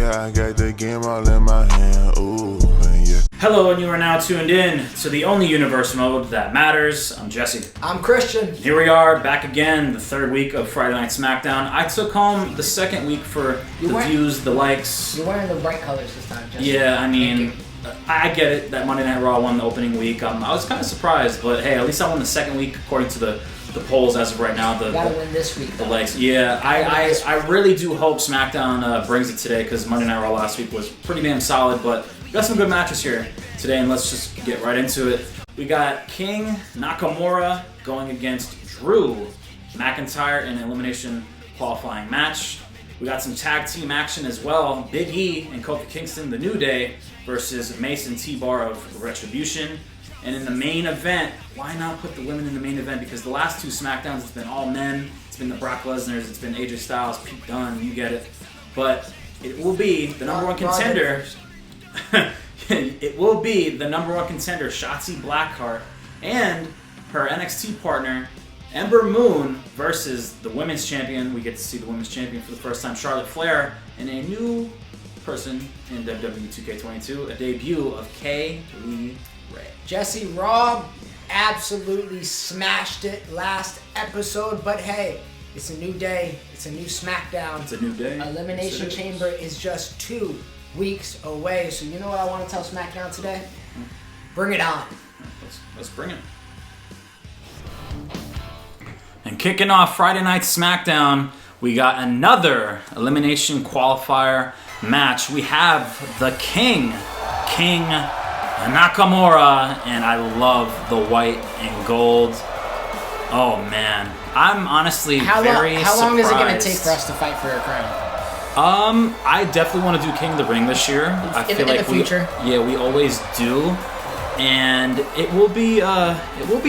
Yeah, I got the game all in my hand. Ooh, yeah. Hello, and you are now tuned in to the only universe mode that matters. I'm Jesse. I'm Christian. Here we are, back again, the third week of Friday Night Smackdown. I took home the second week for the views, the likes. You're wearing the bright colors this time, Jesse. Yeah, I mean, I get it that Monday Night Raw won the opening week. I was kind of surprised, but hey, at least I won the second week according to the polls as of right now. You gotta win this week. The likes. Yeah, I really do hope SmackDown brings it today because Monday Night Raw last week was pretty damn solid, but we got some good matches here today, and let's just get right into it. We got King Nakamura going against Drew McIntyre in an elimination qualifying match. We got some tag team action as well. Big E and Kofi Kingston, the New Day, versus Mason T-Bar of Retribution. And in the main event, why not put the women in the main event? Because the last two SmackDowns, it's been all men. It's been the Brock Lesnar's, it's been AJ Styles, Pete Dunne, you get it. But it will be the number one contender. It will be the number one contender, Shotzi Blackheart, and her NXT partner, Ember Moon, versus the women's champion. We get to see the women's champion for the first time, Charlotte Flair, and a new person in WWE 2K22, a debut of Ray. Jesse, Raw absolutely smashed it last episode, but hey, it's a new day, it's a new Smackdown. It's a new day. Elimination Chamber is just 2 weeks away, so you know what I want to tell SmackDown today? Bring it on. Let's bring it. And kicking off Friday Night Smackdown, we got another elimination qualifier match. We have the King Nakamura, and I love the white and gold. Oh man, I'm honestly very surprised. How long is it going to take for us to fight for a crown? I definitely want to do King of the Ring this year. I feel like in the future. We always do, and it will be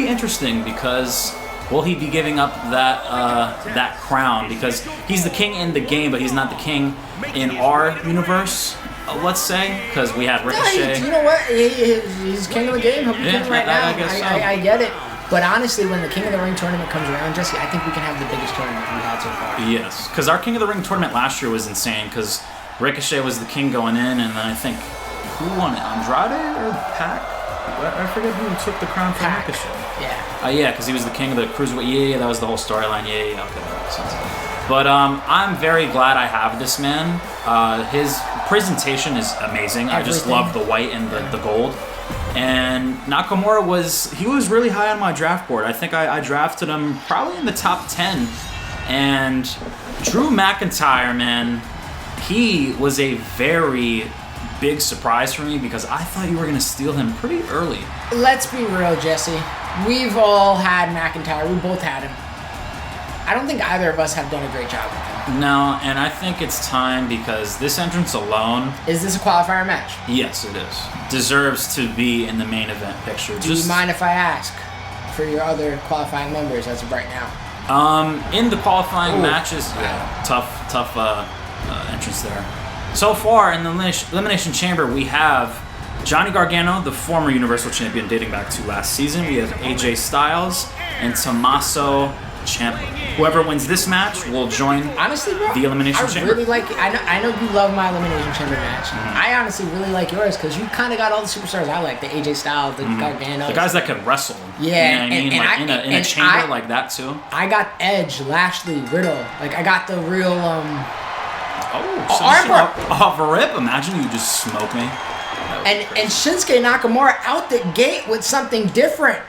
interesting because will he be giving up that crown? Because he's the king in the game, but he's not the king in our universe. Let's say, because we have Ricochet. You know what? He's king of the game. He'll be king right now. I guess so. I get it. But honestly, when the King of the Ring tournament comes around, Jesse, I think we can have the biggest tournament we've had so far. Yes, because our King of the Ring tournament last year was insane, because Ricochet was the king going in, and then I think, who won it? Andrade or Pac? I forget who took the crown from Ricochet. Yeah, because he was the king of the cruiserweight. Yeah, that was the whole storyline. Yeah, okay, that makes sense. But I'm very glad I have this man. His presentation is amazing. I just love the white and the gold. And Nakamura was really high on my draft board. I think I drafted him probably in the top 10. And Drew McIntyre, man, he was a very big surprise for me because I thought you were going to steal him pretty early. Let's be real, Jesse. We've all had McIntyre. We both had him. I don't think either of us have done a great job with him. No, and I think it's time because this entrance alone... Is this a qualifier match? Yes, it is. Deserves to be in the main event picture. Do you mind if I ask for your other qualifying members as of right now? In the qualifying matches, tough entrance there. So far in the Elimination Chamber, we have Johnny Gargano, the former Universal Champion dating back to last season. We have AJ Styles and Tommaso Ciampa. Whoever wins this match will join the Elimination Chamber. I know you love my Elimination Chamber match. Mm-hmm. I honestly really like yours because you kind of got all the superstars I like. The AJ Styles, the Gargano. The guys that can wrestle. Yeah. You know what I mean? In a chamber like that too. I got Edge, Lashley, Riddle. Like I got the real off a rip. Imagine you just smoke me. And Shinsuke Nakamura out the gate with something different.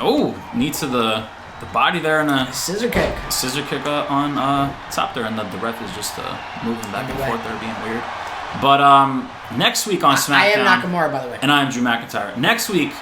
Oh, knee to the body there and a scissor kick. Scissor kick on top there, and the ref is just moving back and forth there, being weird. But next week on SmackDown, I am Nakamura, by the way, and I am Drew McIntyre. Next week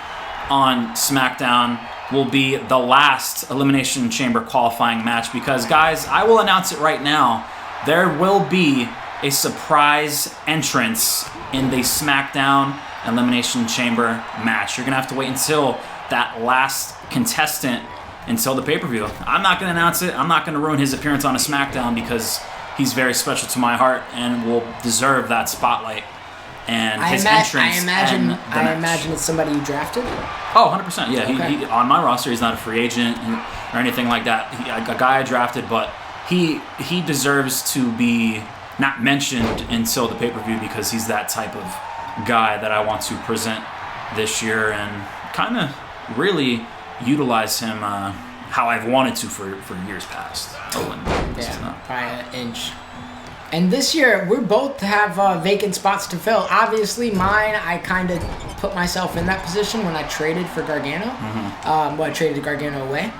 on SmackDown will be the last Elimination Chamber qualifying match because, guys, I will announce it right now. There will be a surprise entrance in the SmackDown Elimination Chamber match. You're gonna have to wait until that last contestant until the pay-per-view. I'm not going to announce it. I'm not going to ruin his appearance on a SmackDown because he's very special to my heart and will deserve that spotlight and his entrance. I imagine it's somebody you drafted? Oh, 100%. Yeah, okay. He on my roster. He's not a free agent or anything like that. A guy I drafted, but he deserves to be not mentioned until the pay-per-view because he's that type of guy that I want to present this year and kind of really utilize him how I've wanted to for years past. By an inch. And this year, we both have vacant spots to fill. Obviously, mine, I kind of put myself in that position when I traded for Gargano. I traded Gargano away.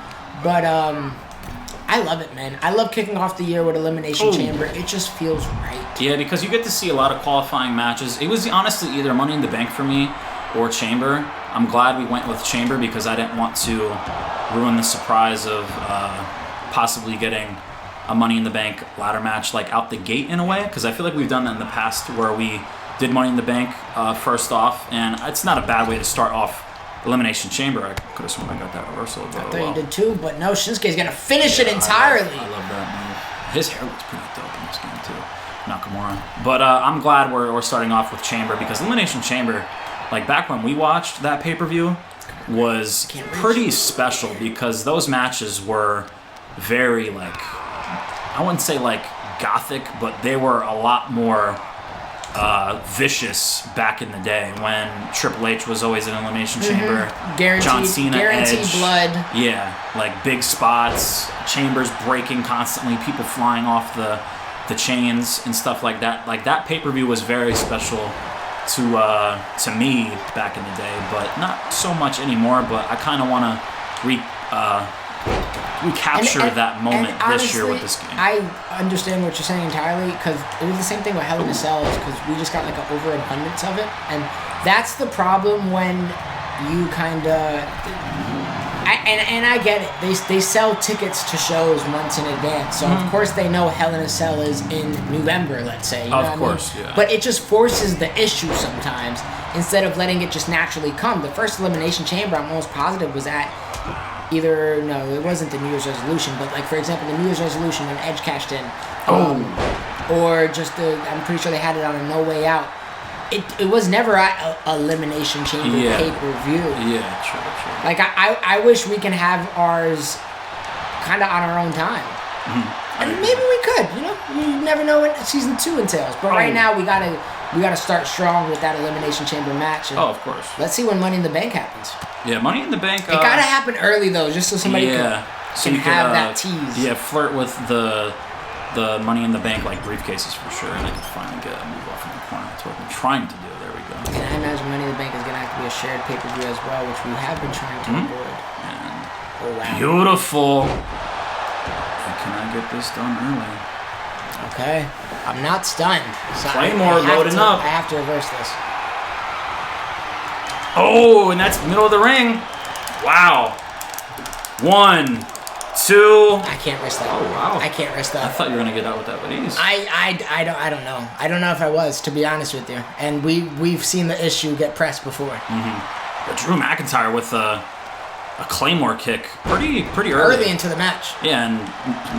But I love it, man. I love kicking off the year with Elimination Chamber. It just feels right. Yeah, because you get to see a lot of qualifying matches. It was honestly either Money in the Bank for me or Chamber. I'm glad we went with Chamber because I didn't want to ruin the surprise of possibly getting a Money in the Bank ladder match like out the gate in a way, because I feel like we've done that in the past where we did Money in the Bank first off, and it's not a bad way to start off Elimination Chamber. I could have sworn I got that reversal. I thought you did too, but no, Shinsuke's gonna finish it entirely. I love that move. His hair looks pretty dope in this game too, Nakamura. But I'm glad we're starting off with Chamber because Elimination Chamber, like back when we watched that pay-per-view, was pretty special because those matches were very like, I wouldn't say like gothic, but they were a lot more vicious back in the day when Triple H was always in Elimination Chamber. John Cena, Edge, blood. Yeah, like big spots, chambers breaking constantly, people flying off the chains and stuff like that. Like that pay-per-view was very special to me back in the day, but not so much anymore. But I kind of want to recapture that moment honestly, this year with this game. I understand what you're saying entirely because it was the same thing with Hell in a Cell because we just got like an overabundance of it, and that's the problem when you kind of. And I get it. They sell tickets to shows months in advance, so of course they know Hell in a Cell is in November, let's say. You know of course, yeah. But it just forces the issue sometimes instead of letting it just naturally come. The first Elimination Chamber, I'm almost positive, was at. It wasn't the New Year's resolution, but like for example, the New Year's resolution when Edge cashed in, or just I'm pretty sure they had it on a No Way Out. It was never at Elimination Chamber pay-per-view. Yeah, true. Like I wish we can have ours kind of on our own time, and maybe we could. You never know what season 2 entails. But right now we gotta start strong with that Elimination Chamber match. And of course. Let's see when Money in the Bank happens. Yeah, Money in the Bank. It gotta happen early though, just so somebody can have that tease. Yeah, flirt with the Money in the Bank like briefcases for sure, and I can finally get a move off in the corner. That's what I'm trying to do. There we go. And I imagine Money in the Bank is gonna have to be a shared pay-per-view as well, which we have been trying to avoid. And beautiful. And can I get this done early? Okay, I'm not stunned. So Claymore loading up. I have to reverse this. Oh, and that's middle of the ring. Wow. 1, 2. I can't risk that. Oh wow. I can't risk that. I thought you were gonna get out with that with ease. I don't know. I don't know if I was, to be honest with you. And we've seen the issue get pressed before. But Drew McIntyre with a Claymore kick pretty early. Early into the match. Yeah, and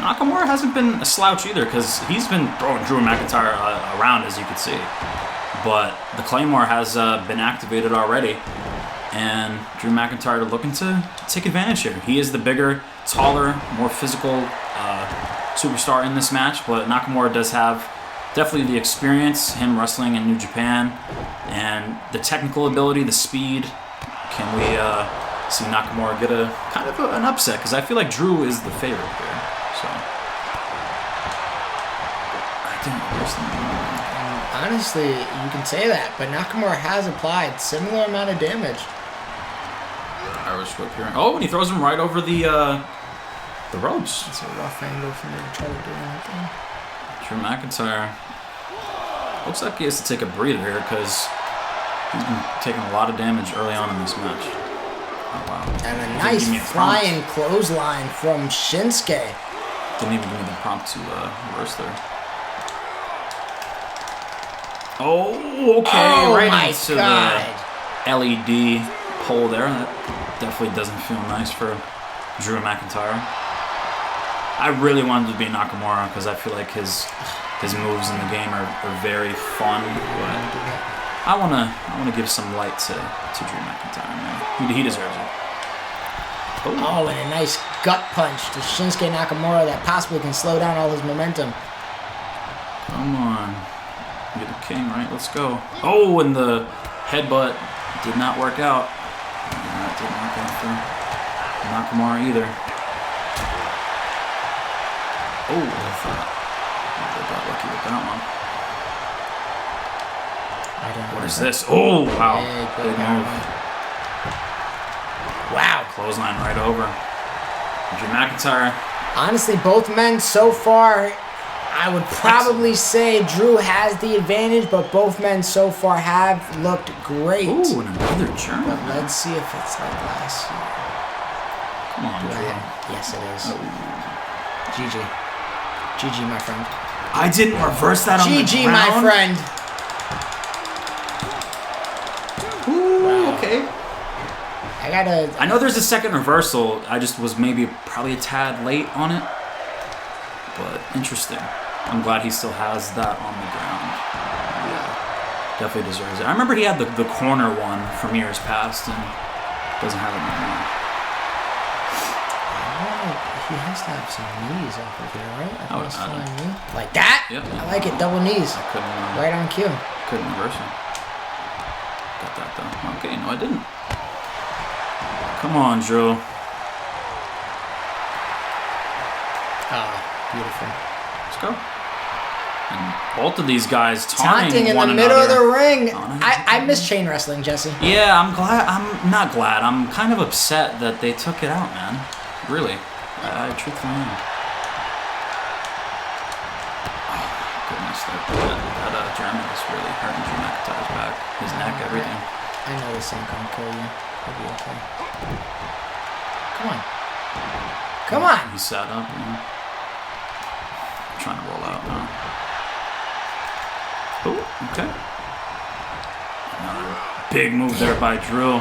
Nakamura hasn't been a slouch either because he's been throwing Drew McIntyre around, as you could see. But the Claymore has been activated already, and Drew McIntyre looking to take advantage here. He is the bigger, taller, more physical superstar in this match, but Nakamura does have definitely the experience, him wrestling in New Japan, and the technical ability, the speed. Can we see Nakamura get a kind of an upset? Because I feel like Drew is the favorite here. So I didn't personally. Honestly, you can say that, but Nakamura has applied similar amount of damage. Irish whip here. Oh, and he throws him right over the ropes. It's a rough angle for me to try to do anything. Drew McIntyre looks like he has to take a breather here because he's been taking a lot of damage early on in this match. Oh, wow. And a nice flying clothesline from Shinsuke. Didn't even give me the prompt to reverse there. Oh, okay. Right into the LED pole there. That definitely doesn't feel nice for Drew McIntyre. I really wanted to be Nakamura because I feel like his moves in the game are very fun. But I wanna give some light to Drew McIntyre, man. He deserves it. Oh, and a nice gut punch to Shinsuke Nakamura that possibly can slow down all his momentum. Come on. You're the king, right? Let's go. Oh, and the headbutt did not work out. That didn't work out for Nakamura either. Oh, I thought I got lucky with that one. What is this? Oh, wow. Big move. Wow. Clothesline right over. Drew McIntyre. Honestly, both men so far, I would probably say Drew has the advantage, but both men so far have looked great. Ooh, and another German. But let's see if it's like last year. Come on, Drew. Yes, it is. Oh. GG. GG, my friend. I didn't reverse that on the ground. GG, my friend. Ooh, wow. Okay. I know there's a second reversal. I just was probably a tad late on it. But interesting. I'm glad he still has that on the ground. Yeah. Definitely deserves it. I remember he had the corner one from years past and doesn't have it anymore. He has to have some knees off of here, right? Like that? Yep. I like it. Double knees. I couldn't. Right on cue. Couldn't reverse it. Got that though. Okay, no, I didn't. Come on, Drew. Beautiful. Let's go. And both of these guys taunting in the middle of the ring. I miss chain wrestling, Jesse. Yeah, I'm glad. I'm not glad. I'm kind of upset that they took it out, man. Really. I truthfully am. Oh, goodness. That German is really hurting Drew McIntyre's back. His neck, everything. I know this ain't gonna kill you. He'll be okay. Come on. Come on. He sat up. Trying to roll out now. Oh, okay. Another big move there by Drew.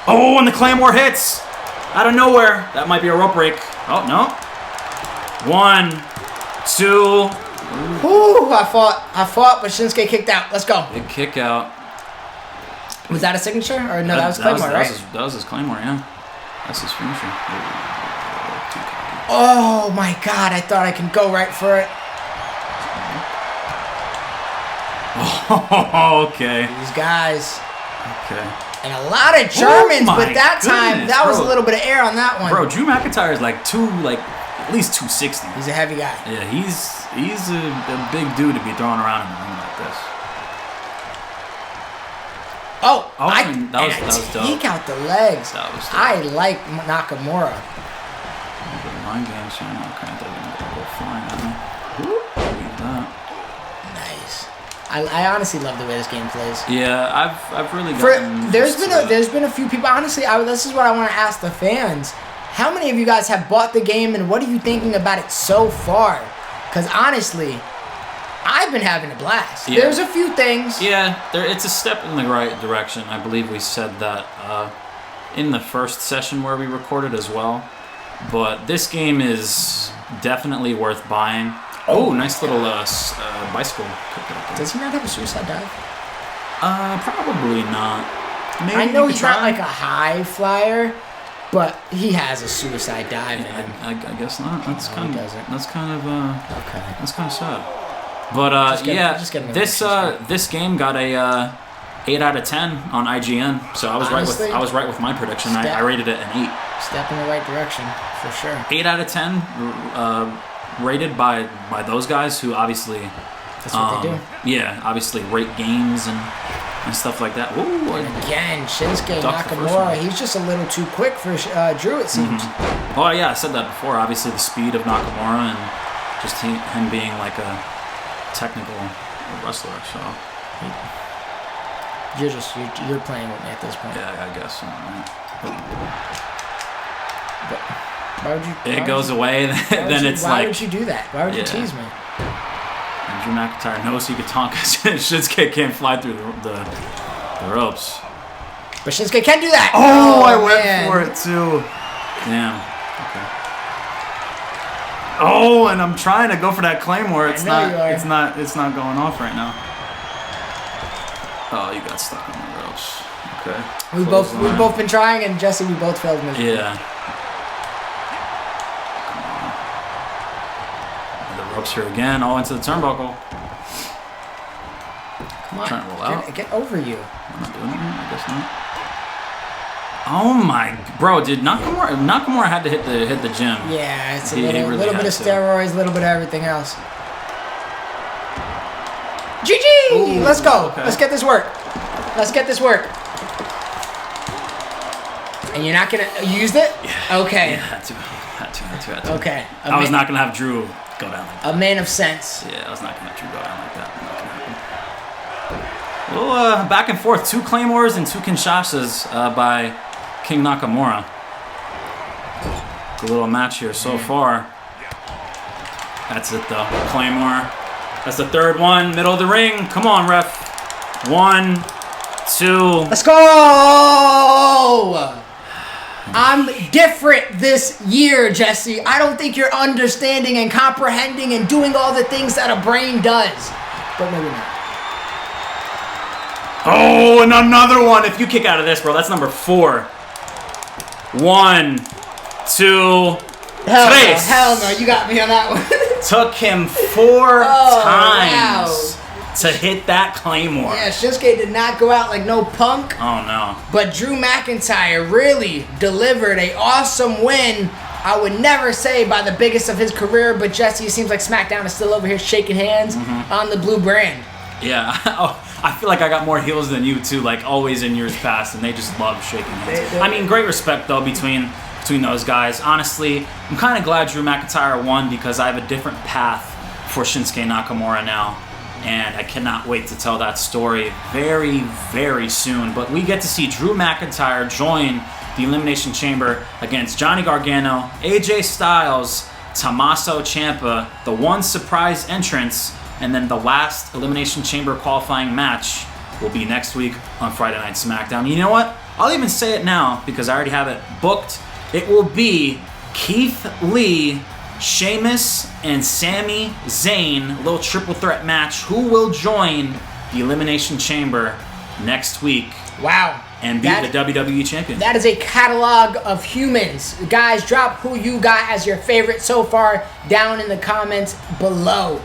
Oh, and the Claymore hits out of nowhere. That might be a rope break. Oh, no. 1, 2. Ooh, I fought, but Shinsuke kicked out. Let's go. Big kick out. Was that a signature? Or no, that was Claymore, right? That was his Claymore, yeah. That's his finisher. Oh my God, I thought I could go right for it. Oh, okay. These guys. Okay. And a lot of Germans, but that time, that was a little bit of air on that one. Bro, Drew McIntyre is at least 260. He's a heavy guy. Yeah, he's a big dude to be thrown around in the ring like this. That was dope. Take out the legs. That was dope. I like Nakamura. Mind games, okay, they're gonna go flying at me. Leave that. Nice. I honestly love the way this game plays. Yeah, I've really gotten there's been a few people. Honestly, this is what I want to ask the fans. How many of you guys have bought the game, and what are you thinking about it so far? Because honestly, I've been having a blast. Yeah. There's a few things. Yeah, it's a step in the right direction. I believe we said that in the first session where we recorded as well. But this game is definitely worth buying. Oh, nice little bicycle. Does he not have a suicide dive? Probably not. Maybe I know he's not like a high flyer, but he has a suicide dive in him. I guess not. That's kind of okay. That's kind of sad. But this game got a 8 out of 10 on IGN. So I was right with my prediction. I rated it an 8. Step in the right direction for sure. 8 out of 10 rated by those guys who obviously that's what they do. Yeah, obviously rate games and stuff like that. Ooh, and again, Shinsuke Nakamura, he's just a little too quick for Drew, it seems. Mm-hmm. Oh yeah, I said that before. Obviously the speed of Nakamura and just him being like a technical wrestler. So you're playing with me at this point. Yeah, I guess so. Right? But why would you? It goes away, then it's like. Why would you do that? Why would you tease me? And Drew McIntyre knows he could taunt because Shinsuke can't fly through the ropes. But Shinsuke can do that. Oh, I went for it too. Damn. Okay. Oh, and I'm trying to go for that Claymore. It's not going off right now. Oh, you got stuck on the ropes. Okay. We've both been trying, and Jesse, we both failed miserably. Yeah. Ropes here again, all into the turnbuckle. Come on, Trying to roll out. Get over you. I'm not doing it. I guess not. Oh my, bro! Did Nakamura had to hit the gym? Yeah, it's a He little really bit had of to. steroids, a little bit of everything else. GG! Ooh, Let's go. okay. Let's get this work. Let's get this work. And you're not gonna you used it? Yeah. Okay. Yeah, had to. Okay. I was not gonna have Drew go down like that. A man of sense. Yeah, I was not gonna have Drew go down like that. Not gonna happen. Well, back and forth. 2 Claymores and 2 Kinshasas by King Nakamura. Good little match here so far. That's it though. Claymore. That's the third one. Middle of the ring. Come on, ref. 1, 2. Let's go! I'm different this year, Jesse. I don't think you're understanding and comprehending and doing all the things that a brain does. But maybe not. Oh, and another one. If you kick out of this, bro, that's number 4. 1, 2, 3. Hell no, you got me on that one. Took him 4 times wow. to hit that Claymore. Yeah, Shinsuke did not go out like no punk. Oh, no. But Drew McIntyre really delivered an awesome win. I would never say by the biggest of his career, but Jesse, it seems like Smackdown is still over here shaking hands on the blue brand. Yeah. I feel like I got more heels than you, too, like always in years past, and they just love shaking hands. I mean, great respect, though, between those guys. Honestly, I'm kind of glad Drew McIntyre won because I have a different path for Shinsuke Nakamura now. And I cannot wait to tell that story very, very soon. But we get to see Drew McIntyre join the Elimination Chamber against Johnny Gargano, AJ Styles, Tommaso Ciampa, the one surprise entrance, and then the last Elimination Chamber qualifying match will be next week on Friday Night SmackDown. You know what? I'll even say it now because I already have it booked. It will be Keith Lee, Sheamus, and Sami Zayn, a little triple threat match. Who will join the Elimination Chamber next week? Wow. And be the WWE Champion. That is a catalog of humans. Guys, drop who you got as your favorite so far down in the comments below.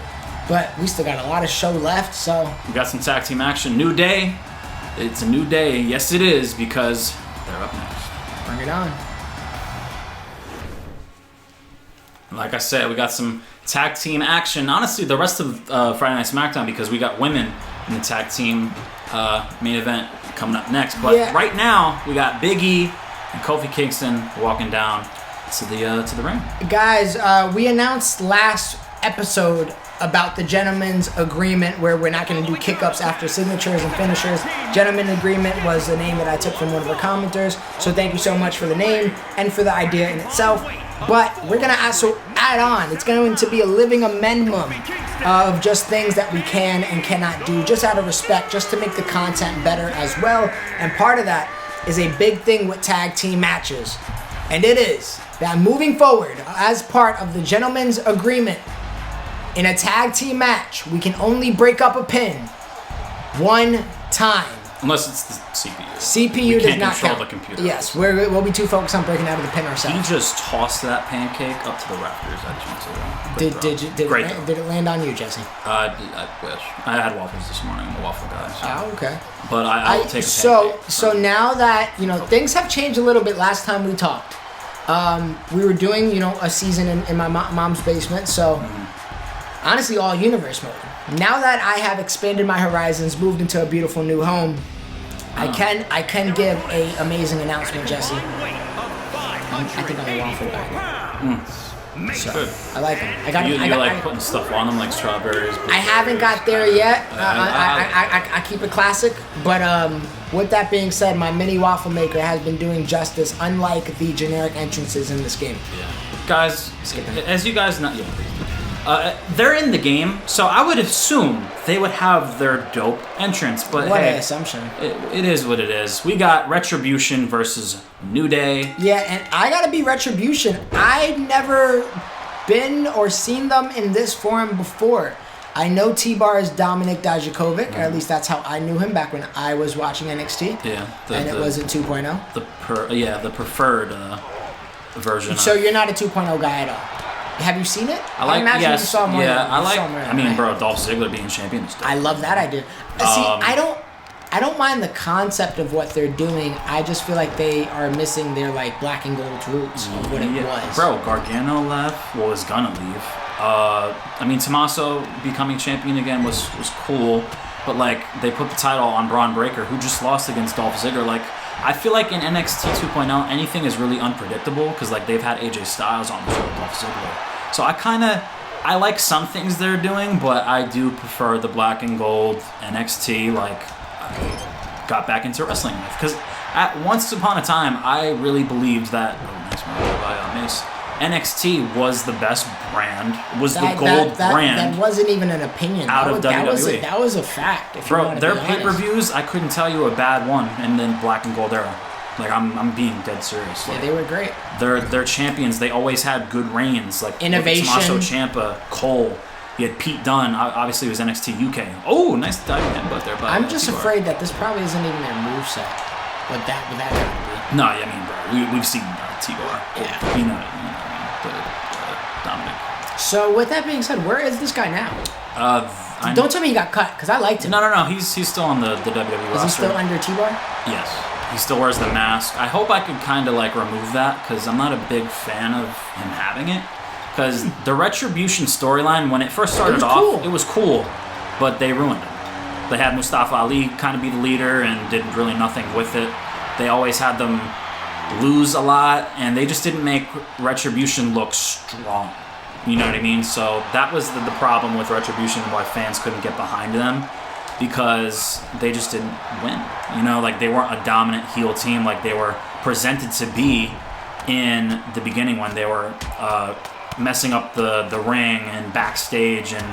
But we still got a lot of show left, so. We got some tag team action. New day. It's a new day. Yes, it is, because they're up next. Bring it on. Like I said, we got some tag team action. Honestly, the rest of Friday Night SmackDown, because we got women in the tag team main event coming up next. But right now, we got Big E and Kofi Kingston walking down to the ring. Guys, we announced last episode about the gentleman's agreement where we're not going to do kick-ups after signatures and finishers. Gentleman agreement was the name that I took from one of our commenters. So thank you so much for the name and for the idea in itself. But we're going to also add on. It's going to be a living amendment of just things that we can and cannot do, just out of respect, just to make the content better as well. And part of that is a big thing with tag team matches. And it is that moving forward, as part of the gentleman's agreement, in a tag team match, we can only break up a pin one time. Unless it's the CPU. CPU we does not control count. The computer. Yes, we'll be too focused on breaking out of the pin He ourselves. just tossed that pancake up to the rafters. Did it land on you, Jesse? I wish. I had waffles this morning. I'm a waffle guy. So. Oh, okay. But I'll take a so pancake. Now that things have changed a little bit. Last time we talked, we were doing a season in my mom's basement. So honestly, all universe mode. Now that I have expanded my horizons, moved into a beautiful new home, I can give a amazing announcement, Jesse. I think I'm a waffle guy. So, good. I like them. You like putting stuff on them like strawberries. I haven't got there yet. I keep it classic. But with that being said, my mini waffle maker has been doing justice, unlike the generic entrances in this game. Yeah. Guys, as you guys know, they're in the game, so I would assume they would have their dope entrance. But what an assumption. It is what it is. We got Retribution versus New Day. Yeah, and I gotta be Retribution. I've never been or seen them in this form before. I know T-Bar is Dominik Dijakovic, or at least that's how I knew him back when I was watching NXT. Yeah. It was in 2.0. The preferred version. So you're not a 2.0 guy at all? Have you seen it? I like. imagine Yes. you saw more. Yeah. than- I you like. saw more I than mean, I. bro, Dolph Ziggler being champion is dope. I love that idea. See, I don't mind the concept of what they're doing. I just feel like they are missing their like black and gold roots of what it was. Bro, Gargano left. Well, was gonna leave. I mean, Tommaso becoming champion again was cool, but like they put the title on Braun Breaker, who just lost against Dolph Ziggler. Like, I feel like in NXT 2.0, anything is really unpredictable because like they've had AJ Styles on before Dolph Ziggler. So I like some things they're doing, but I do prefer the black and gold NXT. Like, I got back into wrestling because at once upon a time, I really believed that. Oh, nice move by Mace. NXT was the best brand, was the gold brand. That wasn't even an opinion. Out of WWE. That was a fact. If Bro, you want to their be honest. pay-per-views, I couldn't tell you a bad one in the black and gold era. Like, I'm being dead serious. Like, Yeah, they were great. They're champions. They always had good reigns. Like Innovation. Tommaso Ciampa, Cole. You had Pete Dunne. Obviously, it was NXT UK. Oh, nice diving headbutt there. I'm just afraid that this probably isn't even their moveset. With that gotta No, I mean, bro, we've seen T-Bar. Yeah. You know what I mean. Dominic. be. So with that being said, where is this guy now? Don't tell me he got cut, because I liked him. No. He's still on the WWE roster. Is he still under T-Bar? Yes. He still wears the mask. I hope I could kind of like remove that because I'm not a big fan of him having it. Because the Retribution storyline, when it first started off, it was cool, but they ruined it. They had Mustafa Ali kind of be the leader and did really nothing with it. They always had them lose a lot, and they just didn't make Retribution look strong. You know what I mean? So that was the problem with Retribution and why fans couldn't get behind them, because they just didn't win. You know, like they weren't a dominant heel team like they were presented to be in the beginning when they were messing up the ring and backstage and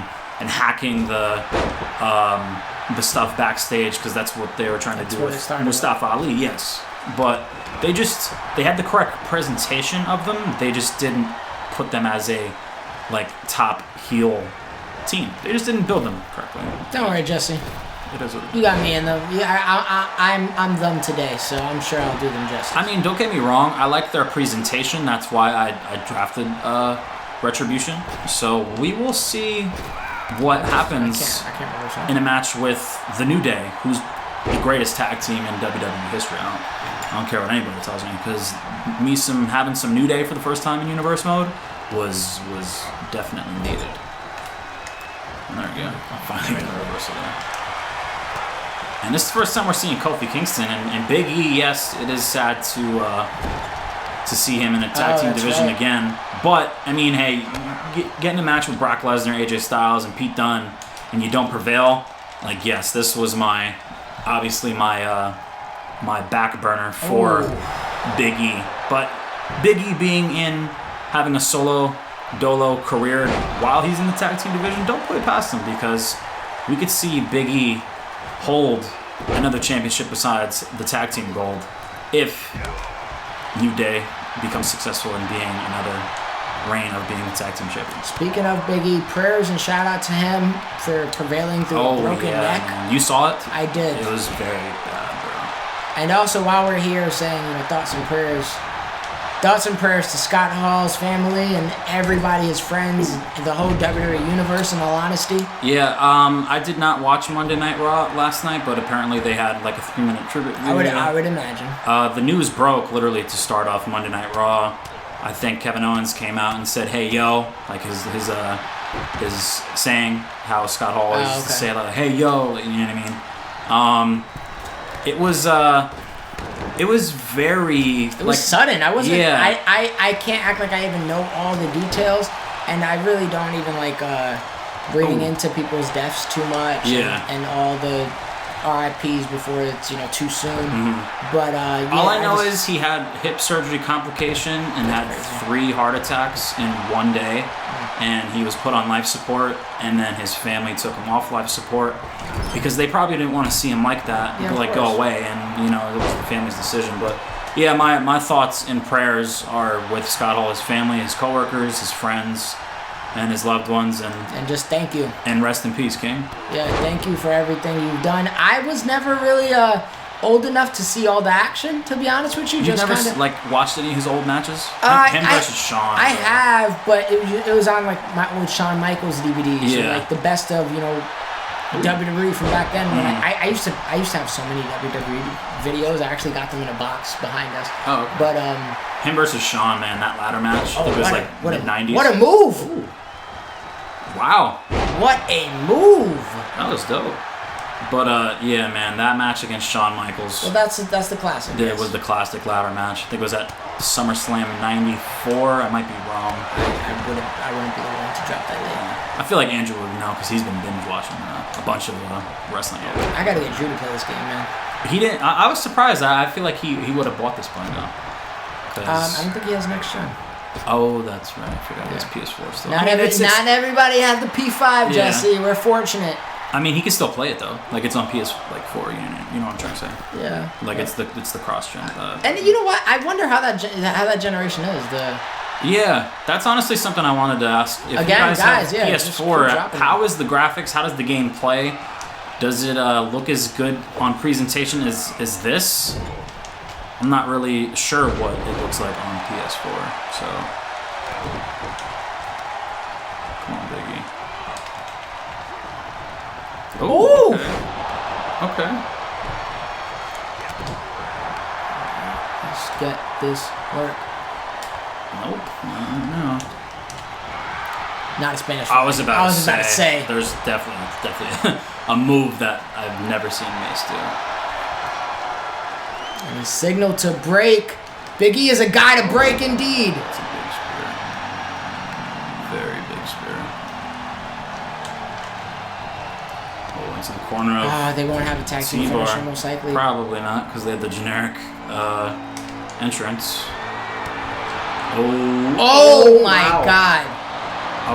hacking the stuff backstage, because that's what they were trying to do with Mustafa Ali. Yes, but they had the correct presentation of them. They just didn't put them as a like top heel team. They just didn't build them correctly. Don't worry, Jesse. It is what it is. You got me in the. Yeah, I'm them today, so I'm sure I'll do them justice. I mean, don't get me wrong. I like their presentation. That's why I drafted Retribution. So we will see what happens I can't remember in a match with the New Day, who's the greatest tag team in WWE history. I don't care what anybody tells me, because having some New Day for the first time in Universe mode was definitely needed. And there we go. I finally got a reversal there. And this is the first time we're seeing Kofi Kingston and Big E. Yes, it is sad to see him in a tag team division again. But I mean, hey, get in a match with Brock Lesnar, AJ Styles, and Pete Dunne, and you don't prevail. Like, yes, this was obviously my back burner for Big E. But Big E having a solo dolo career while he's in the tag team division, don't put it past him, because we could see Big E hold another championship besides the tag team gold if New Day becomes successful in being another reign of being the tag team champion. Speaking of Big E, prayers and shout out to him for prevailing through a broken neck. Man. You saw it? I did. It was very bad, bro. And also, while we're here saying, thoughts and prayers to Scott Hall's family and everybody, his friends, the whole WWE universe, in all honesty. Yeah, I did not watch Monday Night Raw last night, but apparently they had like a 3-minute tribute video. I would imagine. The news broke literally to start off Monday Night Raw. I think Kevin Owens came out and said, "Hey yo," like his saying how Scott Hall is to say like, "Hey yo," you know what I mean? It was very. It was sudden. I wasn't. Yeah. I can't act like I even know all the details, and I really don't even like reading into people's deaths too much. Yeah. And all the RIPs before it's too soon. Mm-hmm. But all I know is he had hip surgery complication and had 3 heart attacks in one day, and he was put on life support, and then his family took him off life support because they probably didn't want to see him like that, go away, and it was the family's decision. But yeah, my thoughts and prayers are with Scott Hall, his family, his coworkers, his friends, and his loved ones, and just thank you. And rest in peace, King. Yeah, thank you for everything you've done. I was never really old enough to see all the action, to be honest with you. You've never watched any of his old matches? Him versus Shawn. I have, but it was on like my old Shawn Michaels DVDs. Yeah. So, like the best of WWE from back then. When I used to have so many WWE videos. I actually got them in a box behind us. Oh, okay. But him versus Shawn, man, that ladder match. It was like mid-90s. What a move! Ooh. Wow. What a move! That was dope. But yeah, man, that match against Shawn Michaels. Well, that's the classic. It was the classic ladder match. I think it was at SummerSlam '94. I might be wrong. I wouldn't be the one to drop that name. I feel like Andrew would know because he's been binge watching a bunch of wrestling. I gotta get Drew to play this game, man. He didn't. I was surprised. I feel like he would have bought this by now. I don't think he has next gen. Oh, that's right. I forgot his PS4 still. Not everybody has the P5, Jesse. We're fortunate. I mean, he can still play it though. Like it's on PS4. You know what I'm trying to say? Yeah. Like it's the cross gen. And you know what? I wonder how that generation is. Yeah, that's honestly something I wanted to ask. If you guys have PS4, how is the graphics? How does the game play? Does it look as good on presentation as this? I'm not really sure what it looks like on PS4. So, come on, Biggie. Oh, okay. Let's get this work. Nope. No. Not a Spanish. I was about to say. There's definitely a move that I've never seen Mace do. And he signaled to break. Big E is a guy to break indeed. That's a big spear. Very big spear. Oh, into the corner of they won't have a tag team finisher most likely. Probably not, because they had the generic entrance. Oh my God.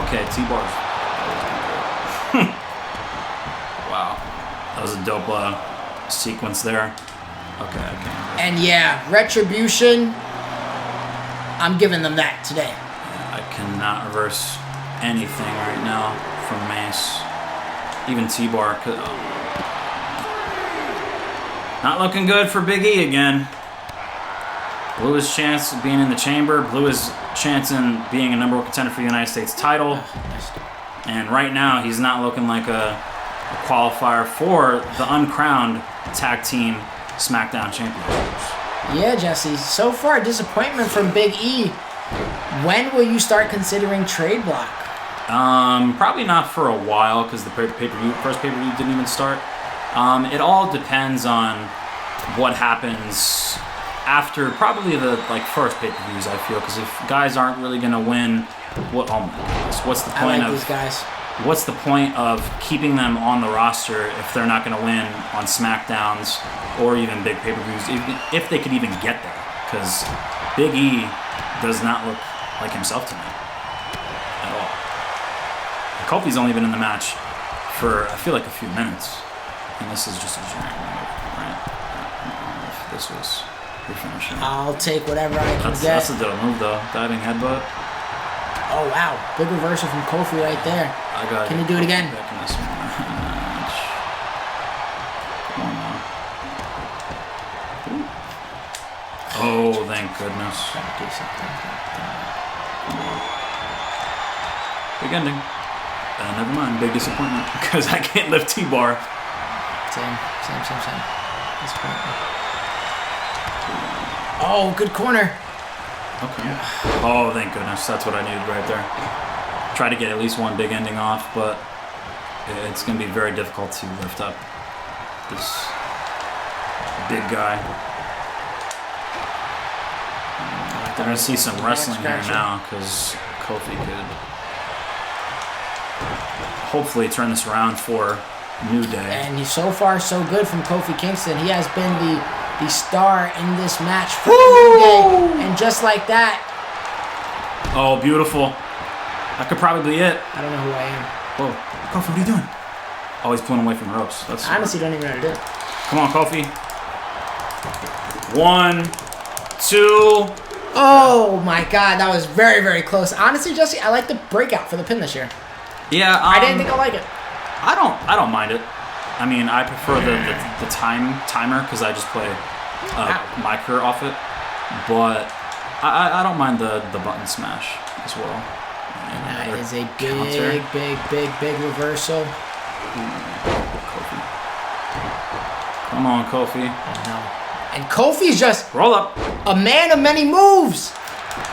Okay, T-bar. Wow. That was a dope sequence there. Okay, okay. And yeah, Retribution, I'm giving them that today. I cannot reverse anything right now from Mace. Even T-bar. Not looking good for Big E again. Blew his chance of being in the chamber. Blew his chance in being a number one contender for the United States title. And right now, he's not looking like a qualifier for the uncrowned tag team Smackdown championships. Yeah, Jesse. So far, disappointment from Big E. When will you start considering trade block? Probably not for a while because the first pay-per-view didn't even start. It all depends on what happens after probably the first pay-per-views, I feel, because if guys aren't really gonna win, oh my goodness, what's the point these guys. What's the point of keeping them on the roster if they're not gonna win on Smackdowns or even big pay-per-views, if they could even get there? Because Big E does not look like himself tonight at all. Kofi's only been in the match for I feel like a few minutes, and this is just a generic move, right? I don't know if this was. I'll take whatever I can get. That's a dope move, though. Diving headbutt. Oh, wow. Big reversal from Kofi right there. Can he do it again? Back in this match. Come on now. Oh, thank goodness. Big ending. Never mind. Big disappointment. Because I can't lift T-bar. Same. Disappointment. Oh, good corner. Okay. Oh, thank goodness. That's what I needed right there. Try to get at least one big ending off, but it's going to be very difficult to lift up this big guy. They're going to see some wrestling here now because Kofi could hopefully turn this around for New Day. And he's so far so good from Kofi Kingston. He has been the star in this match for New Day. And just like that. Oh, beautiful. That could probably be it. I don't know who I am. Whoa. Kofi, what are you doing? Oh, he's pulling away from the ropes. That's I honestly don't even know how to do it. Come on, Kofi. 1, 2. Oh my God, that was very, very close. Honestly, Jesse, I like the breakout for the pin this year. Yeah, I didn't think I like it. I don't mind it. I mean, I prefer the timer because I just play my career off it. But I don't mind the button smash as well. And that is a big reversal. Kofi. Come on, Kofi. And Kofi's just roll up. A man of many moves.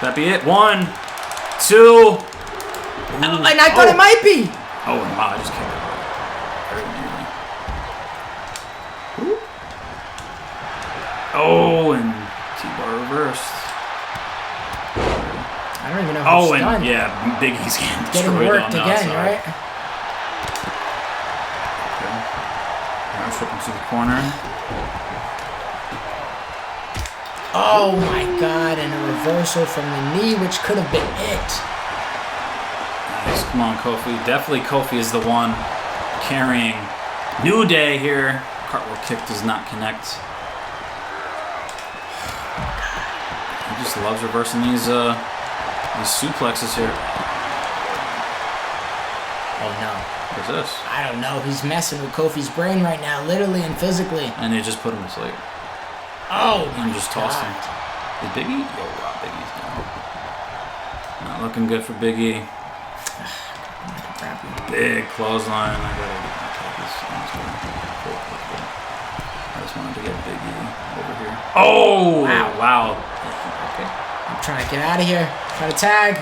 That be it. 1, 2. And I thought it might be. Oh, and wow, I just kicked it. Oh, and T-bar reversed. I don't even know how it's done. Yeah, Big E's getting worked again, right? Okay. Now flipping to the corner. Oh my God, and a reversal from the knee, which could have been it. Nice, come on, Kofi. Definitely Kofi is the one carrying New Day here. Cartwheel kick does not connect. He just loves reversing these suplexes here. Oh no. What's this? I don't know. He's messing with Kofi's brain right now, literally and physically. And they just put him to sleep. Oh, and just tossed him. Is Big E? Yo, wow, Big E's down. Not looking good for Big E. Big clothesline. I just wanted to get Big E over here. Oh, wow. Okay. I'm trying to get out of here. Try to tag.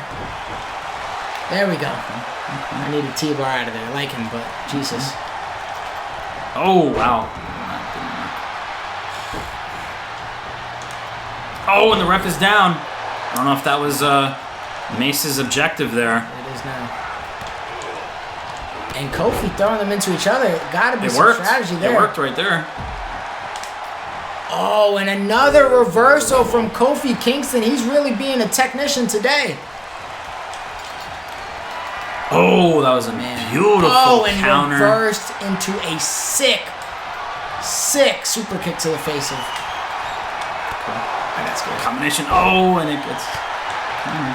There we go. I need a T-bar out of there. I like him, but Jesus. Oh, wow. Oh, and the ref is down. I don't know if that was Mace's objective there. It is now. And Kofi throwing them into each other. Gotta be some strategy there. It worked right there. Oh, and another reversal from Kofi Kingston. He's really being a technician today. Oh, that was a beautiful counter. And reversed into a sick super kick to the face of. I got scared. Combination. Oh, and it gets. I'm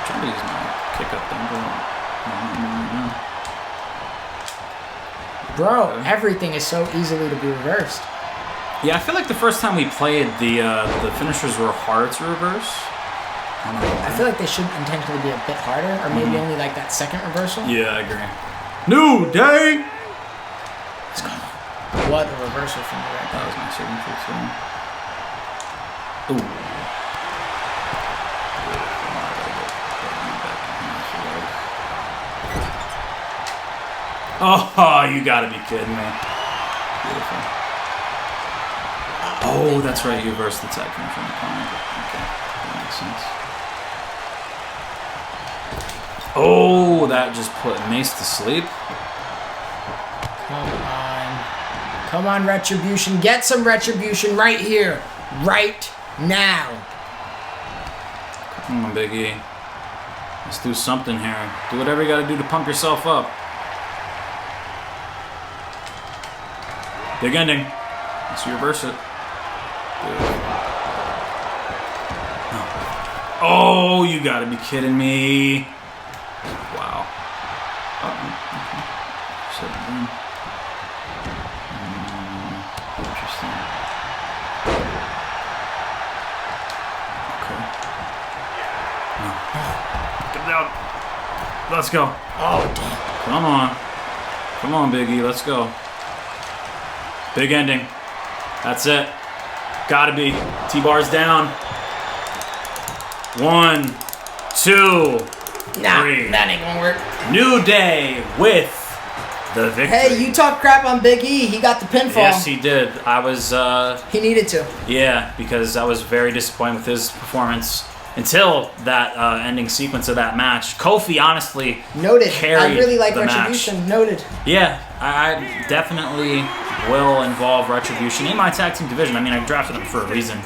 trying to use my kick up then. Bro, everything is so easily to be reversed. Yeah, I feel like the first time we played, the finishers were hard to reverse. I feel like they should intentionally be a bit harder, or maybe only like that second reversal. Yeah, I agree. New Day! Let's go. What a reversal from the right. That was my signature too. Ooh. Oh, you gotta be kidding me. Beautiful. Oh, that's right, you reversed the tag from the corner. Okay, that makes sense. Oh, that just put Mace to sleep. Come on, Retribution. Get some Retribution right here. Right now. Come on, Big E. Let's do something here. Do whatever you gotta do to pump yourself up. Big ending. Let's reverse it. No. Oh, you gotta be kidding me. Wow. Interesting. Okay. No. Get down. Let's go. Oh, damn. Come on. Come on, Big E. Let's go. Big ending. That's it. Gotta be. T-bar's down. 1, 2, 3. That ain't gonna work. New Day with the victory. Hey, you talk crap on Big E. He got the pinfall. Yes, he did. I was... he needed to. Yeah, because I was very disappointed with his performance until that ending sequence of that match. Kofi, honestly, noted. Carried I really like the Retribution. Match. Noted. Yeah, I definitely will involve Retribution in my tag team division. I mean, I drafted them for a reason.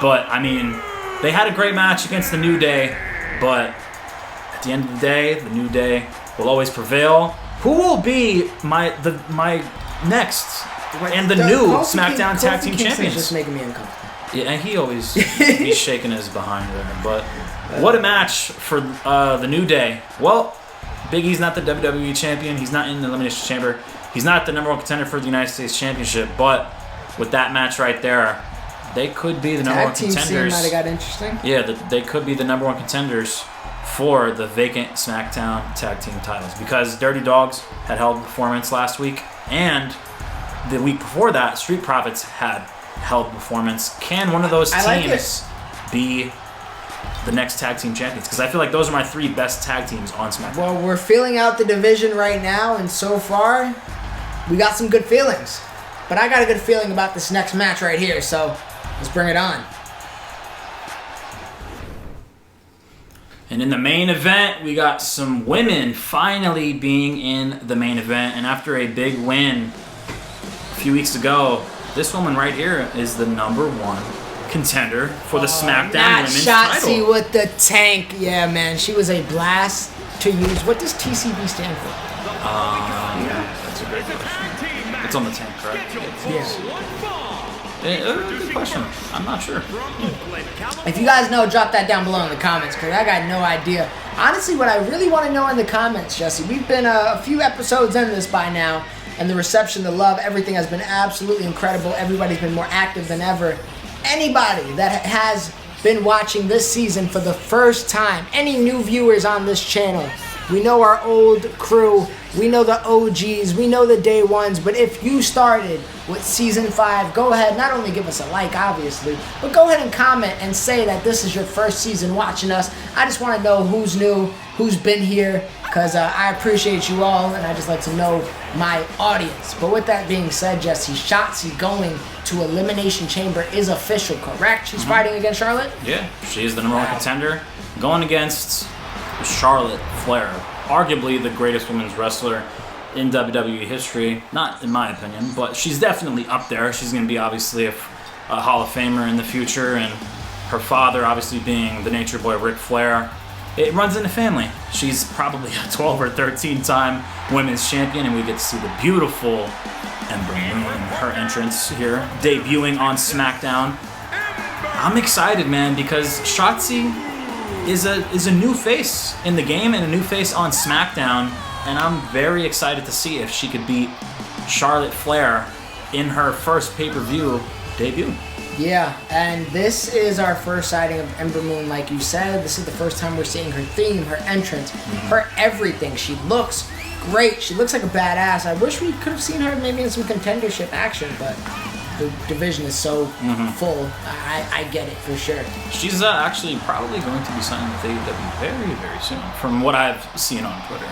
But, I mean, they had a great match against the New Day, but at the end of the day, the New Day will always prevail. Who will be my next and the new SmackDown Tag Team Champions? Just making me uncomfortable. Yeah, and he's shaking his behind there. But what a match for the New Day. Well, Big E's not the WWE champion. He's not in the Elimination Chamber. He's not the #1 contender for the United States Championship. But with that match right there, they could be the #1 contenders. Tag team might have got interesting. Yeah, they could be the #1 contenders for the vacant SmackDown tag team titles, because Dirty Dogs had held performance last week, and the week before that, Street Profits had held performance. Can one of those teams be the next tag team champions? Because I feel like those are my 3 best tag teams on SmackDown. Well, we're feeling out the division right now, and so far, we got some good feelings. But I got a good feeling about this next match right here, so let's bring it on. And in the main event, we got some women finally being in the main event. And after a big win a few weeks ago, this woman right here is the #1 contender for the SmackDown Women's title. Shotzi with the tank. Yeah, man. She was a blast to use. What does TCB stand for? That's a great question. It's on the tank, correct? Yeah. Good question. I'm not sure. If you guys know, drop that down below in the comments, because I got no idea. Honestly, what I really want to know in the comments, Jesse, we've been a few episodes in this by now, and the reception, the love, everything has been absolutely incredible. Everybody's been more active than ever. Anybody that has been watching this season for the first time, any new viewers on this channel, we know our old crew, we know the OGs, we know the day ones, but if you started with Season 5, go ahead, not only give us a like, obviously, but go ahead and comment and say that this is your first season watching us. I just want to know who's new, who's been here, because I appreciate you all, and I just like to know my audience. But with that being said, Jesse, Shotzi going to Elimination Chamber is official, correct? She's fighting against Charlotte? Yeah, she is the #1 contender, going against Charlotte Flair, arguably the greatest women's wrestler in WWE history. Not in my opinion, but she's definitely up there. She's going to be obviously a Hall of Famer in the future, and her father obviously being the Nature Boy Ric Flair. It runs in the family. She's probably a 12 or 13-time women's champion, and we get to see the beautiful Ember Moon, her entrance here, debuting on SmackDown. I'm excited, man, because Shotzi is a new face in the game and a new face on SmackDown, and I'm very excited to see if she could beat Charlotte Flair in her first pay-per-view debut. Yeah, and this is our first sighting of Ember Moon, like you said. This is the first time we're seeing her theme, her entrance, her everything. She looks great. She looks like a badass. I wish we could have seen her maybe in some contendership action, but the division is so full. I get it for sure. She's actually probably going to be signing with AEW very, very soon, from what I've seen on Twitter.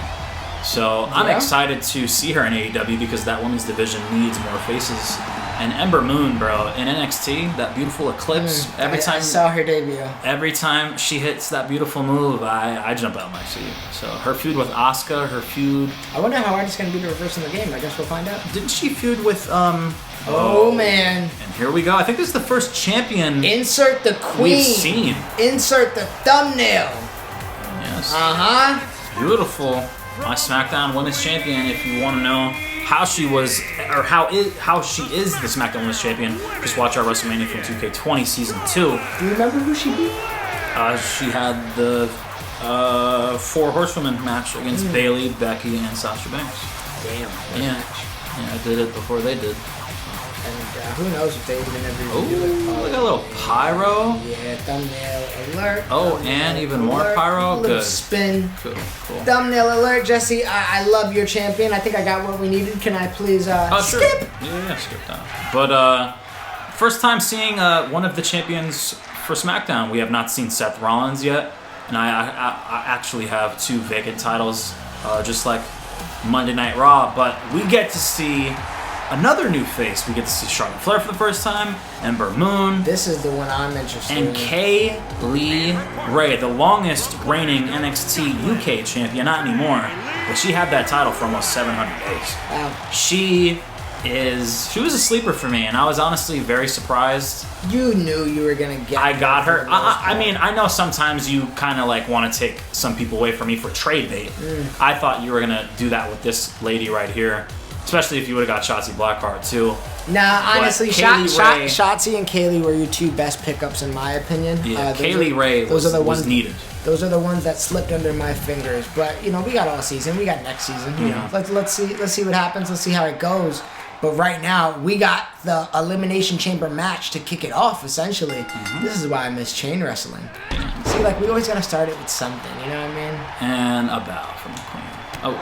So I'm excited to see her in AEW because that women's division needs more faces. And Ember Moon, bro, in NXT, that beautiful Eclipse. Every time I saw her debut. Every time she hits that beautiful move, I jump out of my seat. So her feud with Asuka, her feud. I wonder how hard it's going to be to reverse in the game. I guess we'll find out. Didn't she feud with Oh man! And here we go. I think this is the first champion. Insert the queen. We've seen. Insert the thumbnail. Yes. Beautiful. My SmackDown Women's Champion. If you want to know how she was, or how she is the SmackDown Women's Champion, just watch our WrestleMania from 2K20 Season 2. Do you remember who she beat? She had the 4 Horsewomen match against Bayley, Becky, and Sasha Banks. Damn. Yeah, I did it before they did. And who knows if they even ever do it. Oh, look at a little pyro. Yeah, thumbnail alert. Oh, thumbnail and even more alert. pyro. A little Good. spin. Cool. Thumbnail alert, Jesse. I love your champion. I think I got what we needed. Can I please sure. skip? Yeah, skip that. But first time seeing one of the champions for SmackDown. We have not seen Seth Rollins yet, and I actually have 2 vacant titles, just like Monday Night Raw. But we get to see another new face. We get to see Charlotte Flair for the first time, Ember Moon. This is the one I'm interested and in. Kaylee Ray, the longest reigning NXT UK champion, not anymore, but she had that title for almost 700 days. Wow. She was a sleeper for me, and I was honestly very surprised. You knew you were gonna get. I got her. I mean, I know sometimes you kind of like want to take some people away from me for trade bait. I thought you were gonna do that with this lady right here. Especially if you would have got Shotzi Blackheart too. Nah, honestly, Shotzi and Kaylee were your 2 best pickups in my opinion. Yeah, Kaylee Ray was needed. Those are the ones that slipped under my fingers. But you know, we got all season. We got next season. You know, let's see what happens. Let's see how it goes. But right now, we got the Elimination Chamber match to kick it off. Essentially, this is why I miss chain wrestling. See, like we always gotta start it with something. You know what I mean? And a bow from the Queen. Oh.